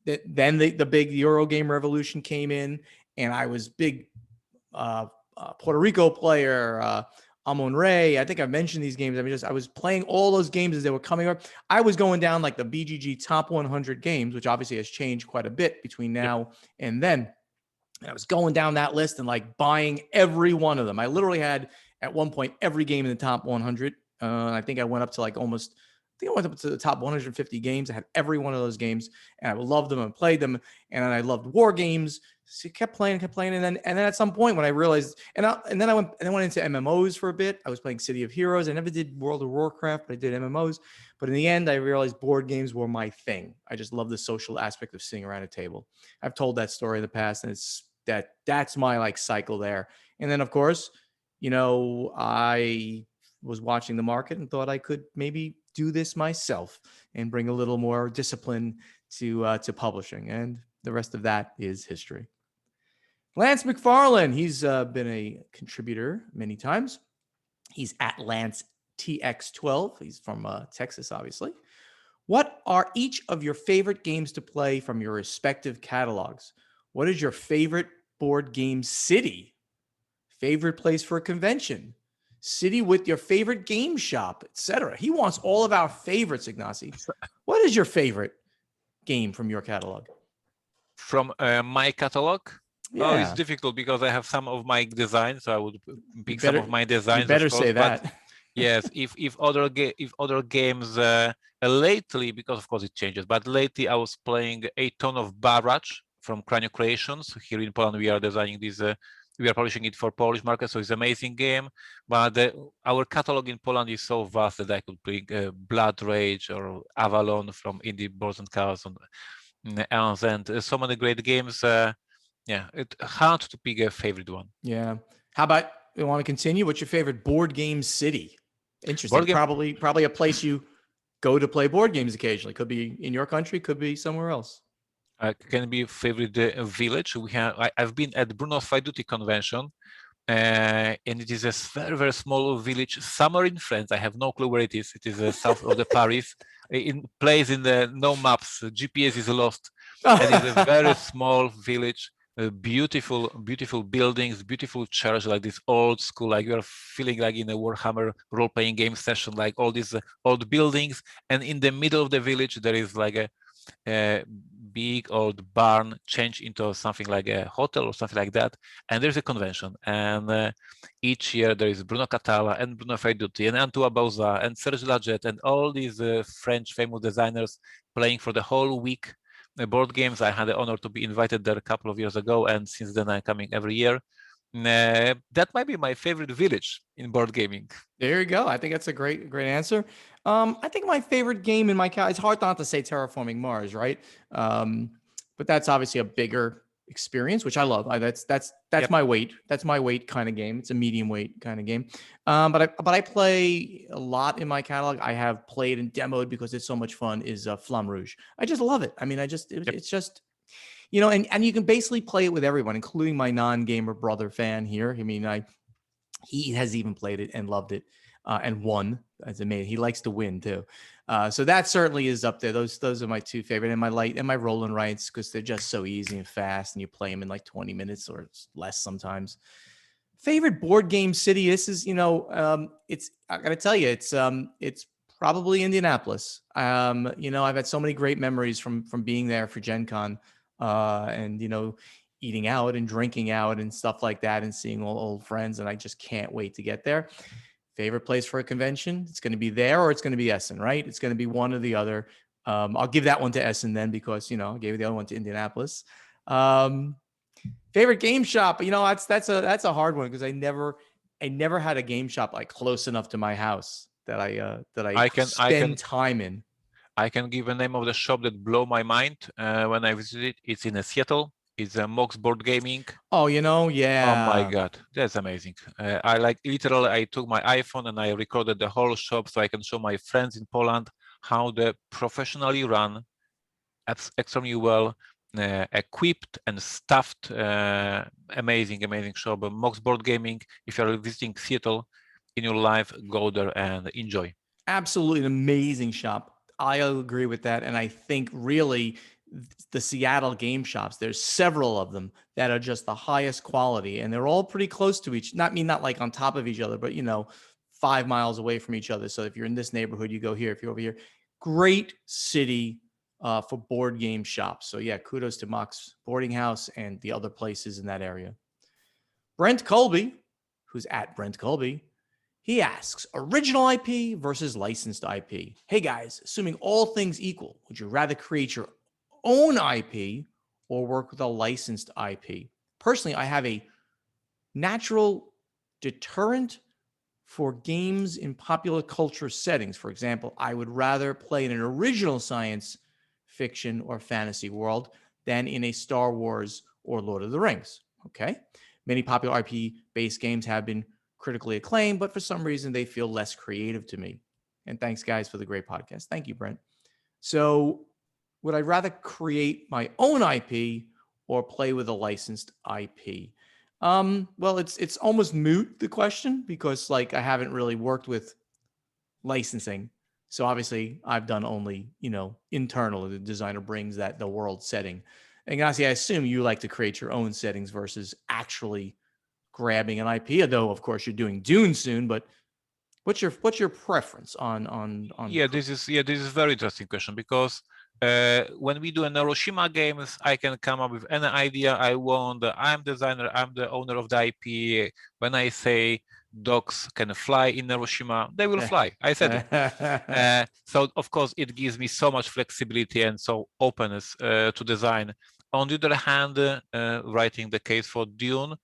the big Euro game revolution came in, and I was big Puerto Rico player, Amon Ray. I think I mentioned these games. I was playing all those games as they were coming up. I was going down like the BGG top 100 games, which obviously has changed quite a bit between now and then. And I was going down that list and like buying every one of them. I literally had at one point every game in the top 100. I think I went up to like almost, I think I went up to the top 150 games. I had every one of those games, and I loved them and played them. And I loved war games. So I kept playing. And then at some point when I realized, and then I went into MMOs for a bit. I was playing City of Heroes. I never did World of Warcraft, but I did MMOs. But in the end, I realized board games were my thing. I just love the social aspect of sitting around a table. I've told that story in the past, and that's my like cycle there. And then of course, I was watching the market and thought I could maybe do this myself and bring a little more discipline to publishing. And the rest of that is history. Lance McFarlane, he's been a contributor many times. He's at Lance TX12. He's from Texas, obviously. What are each of your favorite games to play from your respective catalogs? What is your favorite board game city? Favorite place for a convention? City with your favorite game shop, etc. He wants all of our favorites, Ignacy. What is your favorite game from your catalog? From my catalog? Yeah. Oh, it's difficult because I have some of my designs, so I would pick some of my designs. You better of course, say that. But yes, if other games lately, because of course it changes, but lately I was playing a ton of Barrage from Cranio Creations. Here in Poland, we are designing this. We are publishing it for Polish market, so it's an amazing game. But our catalog in Poland is so vast that I could pick Blood Rage or Avalon from Indie Boards and Cards and so many great games. It's hard to pick a favorite one. Yeah. How about you want to continue? What's your favorite board game city? Interesting. Probably a place you go to play board games occasionally. Could be in your country, could be somewhere else. Can be favorite village. I've been at Bruno Faidutti convention, and it is a very, very small village somewhere in France. I have no clue where it is. It is south of the Paris. In place in the no maps. GPS is lost. And it's a very small village. Beautiful buildings, beautiful church, like this old school, like you're feeling like in a Warhammer role-playing game session, like all these old buildings. And in the middle of the village, there is like a big old barn changed into something like a hotel or something like that. And there's a convention. And each year there is Bruno Catala and Bruno Faiduti and Antoine Bauza and Serge Lagette and all these French famous designers playing for the whole week. Board games. I had the honor to be invited there a couple of years ago, and since then I'm coming every year. That might be my favorite village in board gaming. There you go. I think that's a great answer. I think my favorite game in my it's hard not to say Terraforming Mars, right? But that's obviously a bigger experience, which I love. That's Yep. my weight. That's my weight kind of game. It's a medium weight kind of game. But I play a lot in my catalog. I have played and demoed because it's so much fun. Is Flamme Rouge. I just love it. I mean, it's just and you can basically play it with everyone, including my non-gamer brother fan here. I mean, he has even played it and loved it and won. As a man, he likes to win too. So that certainly is up there. Those are my two favorite, and my roll and writes, because they're just so easy and fast, and you play them in like 20 minutes or less sometimes. Favorite board game city? This is it's I gotta tell you, it's probably Indianapolis. I've had so many great memories from being there for Gen Con, and eating out and drinking out and stuff like that, and seeing all old friends, and I just can't wait to get there. Favorite place for a convention? It's going to be there, or it's going to be Essen, right? It's going to be one or the other. I'll give that one to Essen then, because I gave the other one to Indianapolis. Favorite game shop? That's a hard one, because I never had a game shop like close enough to my house that I spend time in. I can give a name of the shop that blew my mind when I visited. It's in Seattle. It's a Mox Board Gaming. Oh, yeah. Oh my God, that's amazing. I took my iPhone and I recorded the whole shop so I can show my friends in Poland how the professionally run, extremely well equipped and staffed, amazing shop. Mox Board Gaming. If you're visiting Seattle in your life, go there and enjoy. Absolutely an amazing shop. I agree with that. And I think really the Seattle game shops, there's several of them that are just the highest quality, and they're all pretty close to not like on top of each other, but 5 miles away from each other. So if you're in this neighborhood, you go here. If you're over here, great city for board game shops. So yeah, kudos to Mox Boarding House and the other places in that area. Brent Colby, who's at Brent Colby, he asks, original IP versus licensed IP. Hey guys, assuming all things equal, would you rather create your own IP or work with a licensed IP? Personally, I have a natural deterrent for games in popular culture settings. For example, I would rather play in an original science fiction or fantasy world than in a Star Wars or Lord of the Rings. Okay? Many popular IP-based games have been critically acclaimed, but for some reason they feel less creative to me. And thanks, guys, for the great podcast. Thank you, Brent. So would I rather create my own IP or play with a licensed IP? Well, it's almost moot, the question, because I haven't really worked with licensing. So obviously I've done only, internal. The designer brings the world setting. Ignacy, I assume you like to create your own settings versus actually grabbing an IP, though of course you're doing Dune soon, but what's your preference on This is very interesting question, because when we do a Hiroshima games, I can come up with any idea I want. I'm designer, I'm the owner of the IP. When I say dogs can fly in Hiroshima, they will fly. I said it. So of course it gives me so much flexibility and so openness to design. On the other hand, writing the case for Dune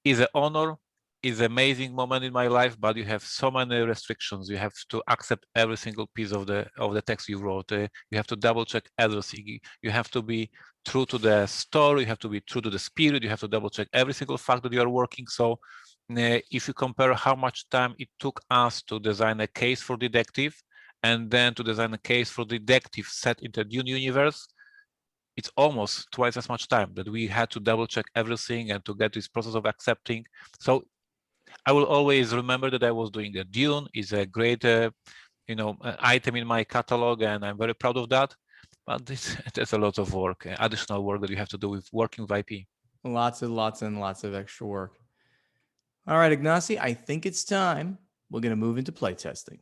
is an honor, is an amazing moment in my life, but you have so many restrictions. You have to accept every single piece of the text you wrote. You have to double check everything. You have to be true to the story. You have to be true to the spirit. You have to double check every single fact that you are working. So if you compare how much time it took us to design a case for detective and then to design a case for detective set in the Dune universe, it's almost twice as much time that we had to double check everything and to get this process of accepting. So I will always remember that I was doing a Dune. Is a great item in my catalog, and I'm very proud of that. But there's a lot of work, additional work that you have to do with working with IP. Lots and lots of extra work. All right, Ignacy, I think it's time. We're going to move into playtesting.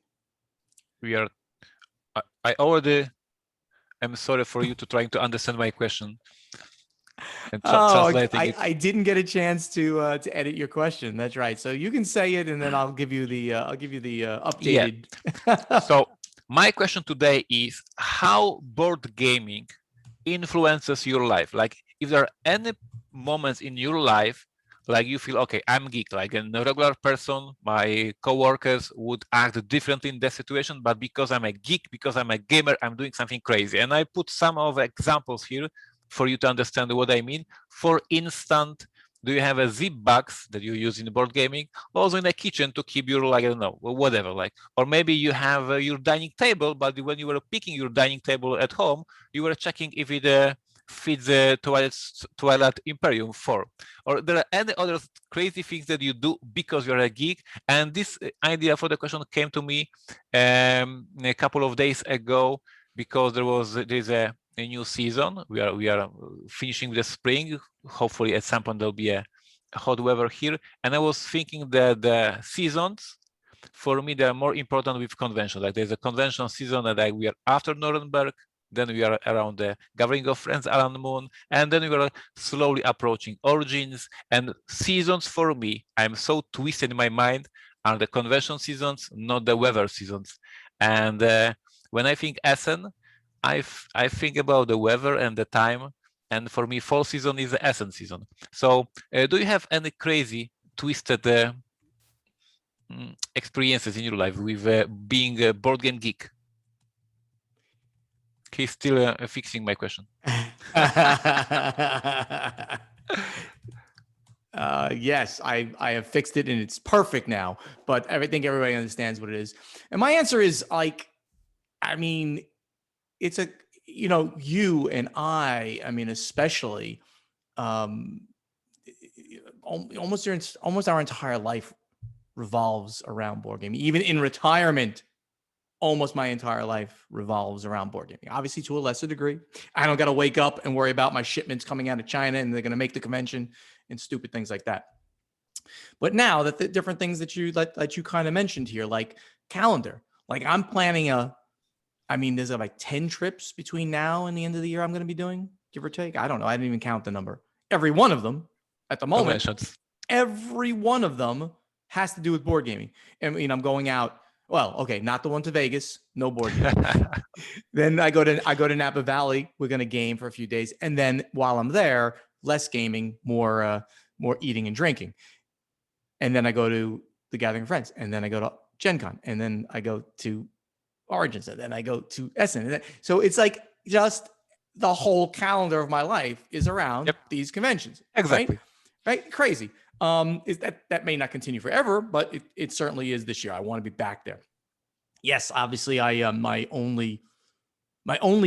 We are. I already I'm sorry for you to trying to understand my question and Oh, translating it. I didn't get a chance to edit your question. That's right. So you can say it, and then I'll give you the Yeah. updated. So my question today is how board gaming influences your life. Like if there are any moments in your life like you feel, okay, I'm geek, like a regular person, my coworkers would act differently in that situation, but because I'm a geek, because I'm a gamer, I'm doing something crazy. And I put some of examples here for you to understand what I mean. For instance, do you have a zip box that you use in board gaming, also in the kitchen to keep your, like, I don't know, whatever, like, or maybe you have your dining table, but when you were picking your dining table at home, you were checking if it fits the Twilight Imperium 4. Or there are any other crazy things that you do because you're a geek. And this idea for the question came to me a couple of days ago because there's a new season. We are finishing the spring. Hopefully at some point there'll be a hot weather here. And I was thinking that the seasons, for me, they're more important with convention. Like there's a convention season that we are after Nuremberg, then we are around the gathering of friends around the moon, and then we are slowly approaching origins. And seasons for me, I'm so twisted in my mind, are the convention seasons, not the weather seasons. And when I think Essen, I think about the weather and the time. And for me, fall season is the Essen season. So do you have any crazy twisted experiences in your life with being a board game geek? He's still fixing my question. Yes, I have fixed it and it's perfect now. But I think everybody understands what it is. And my answer is like, I mean, it's a you and I mean, especially, um, almost our entire life revolves around board gaming. Even in retirement, almost my entire life revolves around board gaming. Obviously, to a lesser degree. I don't got to wake up and worry about my shipments coming out of China and they're going to make the convention and stupid things like that. But now that the different things that you kind of mentioned here, like calendar, like I'm planning there's like 10 trips between now and the end of the year I'm going to be doing, give or take. I don't know. I didn't even count the number. Every one of them at the moment, every one of them has to do with board gaming. I mean, I'm going out. Well, okay, not the one to Vegas, no board game. Then I go to Napa Valley. We're going to game for a few days. And then while I'm there, less gaming, more eating and drinking. And then I go to the Gathering of Friends. And then I go to Gen Con. And then I go to Origins, and then I go to Essen. So it's like just the whole calendar of my life is around these conventions. Exactly. Right? Crazy. Is that may not continue forever, but it certainly is this year. I want to be back there. Yes, obviously I my only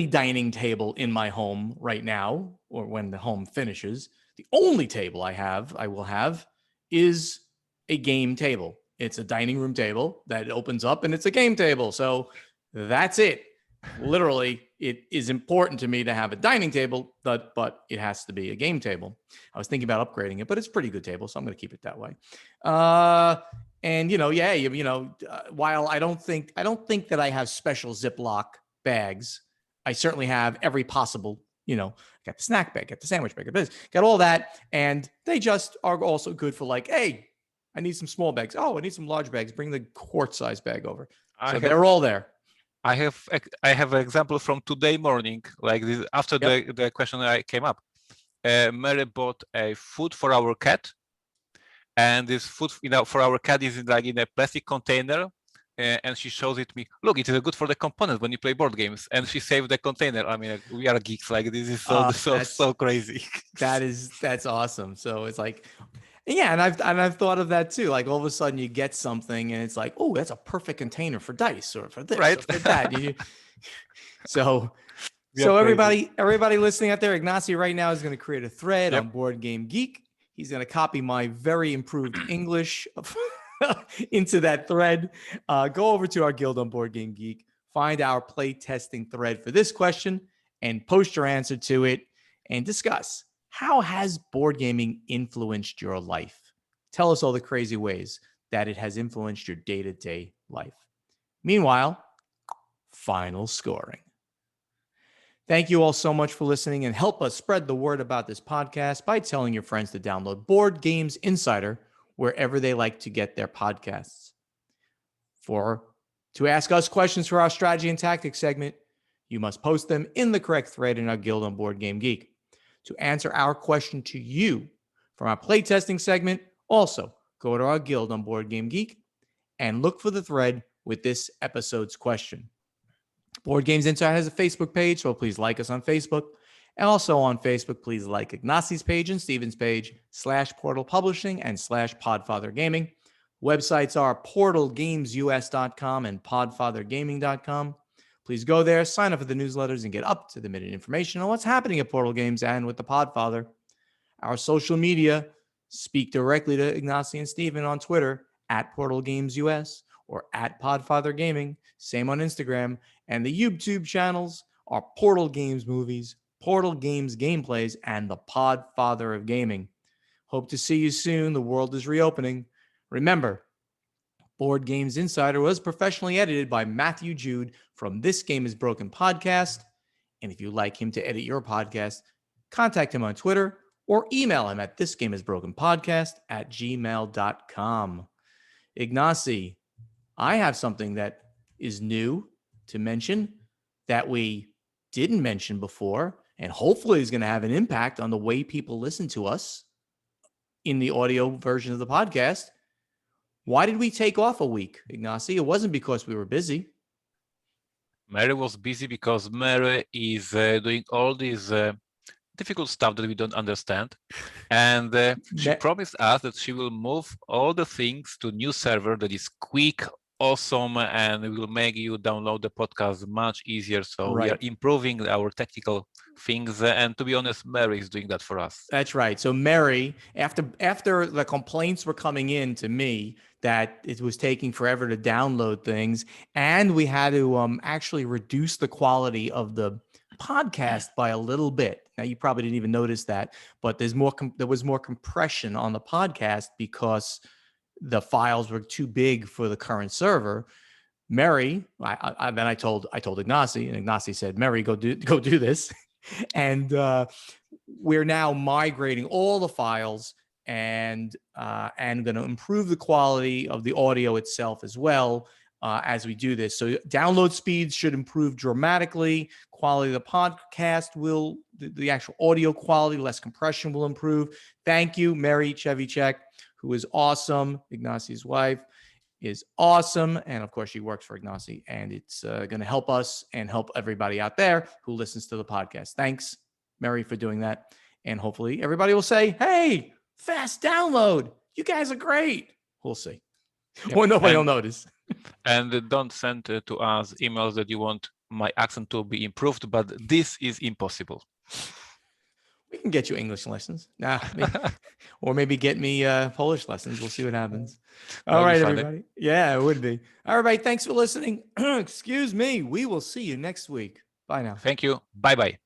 dining table in my home right now, or when the home finishes, the only table I will have is a game table. It's a dining room table that opens up and it's a game table. So that's it. Literally, it is important to me to have a dining table, but it has to be a game table. I was thinking about upgrading it, but it's a pretty good table, so I'm going to keep it that way. And while I don't think that I have special Ziploc bags, I certainly have every possible. Got the snack bag, got the sandwich bag, got all that, and they just are also good for like, hey, I need some small bags. Oh, I need some large bags. Bring the quart size bag over. They're all there. I have an example from today morning, like this, after the question I came up. Mary bought a food for our cat, and this food, for our cat is like in a plastic container, and she shows it to me. Look, it is good for the components when you play board games, and she saved the container. I mean, we are geeks. Like this is so crazy. That's awesome. So it's like, yeah, and I've thought of that too. Like all of a sudden you get something and it's like, oh, that's a perfect container for dice or for this or for that. So everybody listening out there, Ignacy right now is going to create a thread on Board Game Geek. He's going to copy my very improved English into that thread. Go over to our guild on Board Game Geek, find our play testing thread for this question, and post your answer to it and discuss. How has board gaming influenced your life? Tell us all the crazy ways that it has influenced your day-to-day life. Meanwhile, final scoring. Thank you all so much for listening, and help us spread the word about this podcast by telling your friends to download Board Games Insider wherever they like to get their podcasts. To ask us questions for our strategy and tactics segment, you must post them in the correct thread in our Guild on Board Game Geek. To answer our question to you from our playtesting segment, also go to our Guild on Board Game Geek and look for the thread with this episode's question. Board Games Insider has a Facebook page, so please like us on Facebook. And also on Facebook, please like Ignacy's page and Steven's page, /Portal Publishing and /Podfather Gaming. Websites are portalgamesus.com and podfathergaming.com. Please go there, sign up for the newsletters, and get up-to-the-minute information on what's happening at Portal Games and with the Podfather. Our social media, speak directly to Ignacy and Steven on Twitter, @PortalGamesUS or @PodfatherGaming, same on Instagram. And the YouTube channels are Portal Games Movies, Portal Games Gameplays, and the Podfather of Gaming. Hope to see you soon. The world is reopening. Remember, Board Games Insider was professionally edited by Matthew Jude from This Game is Broken podcast. And if you'd like him to edit your podcast, contact him on Twitter or email him at thisgameisbrokenpodcast@gmail.com. Ignacy, I have something that is new to mention that we didn't mention before, and hopefully is going to have an impact on the way people listen to us in the audio version of the podcast. Why did we take off a week, Ignacy? It wasn't because we were busy. Mary was busy because Mary is doing all these difficult stuff that we don't understand. And she promised us that she will move all the things to a new server that is quick, awesome, and will make you download the podcast much easier. So we are improving our technical things. And to be honest, Mary is doing that for us. That's right. So Mary, after the complaints were coming in to me that it was taking forever to download things, and we had to actually reduce the quality of the podcast by a little bit. Now, you probably didn't even notice that, but there was more compression on the podcast because the files were too big for the current server. Mary, I told Ignacy, and Ignacy said, "Mary, go do this." And we're now migrating all the files and going to improve the quality of the audio itself as well as we do this. So download speeds should improve dramatically. Quality of the podcast the actual audio quality, less compression will improve. Thank you, Mary Chevychek, who is awesome. Ignacy's wife is awesome. And of course, she works for Ignacy, and it's going to help us and help everybody out there who listens to the podcast. Thanks, Mary, for doing that. And hopefully everybody will say, "Hey, fast download. You guys are great." We'll see. Yep. Or nobody will notice. And don't send to us emails that you want my accent to be improved, but this is impossible. We can get you English lessons. Or maybe get me Polish lessons. We'll see what happens. All right, everybody. Yeah, it would be. All right, thanks for listening. Excuse me. We will see you next week. Bye now. Thank you. Bye-bye.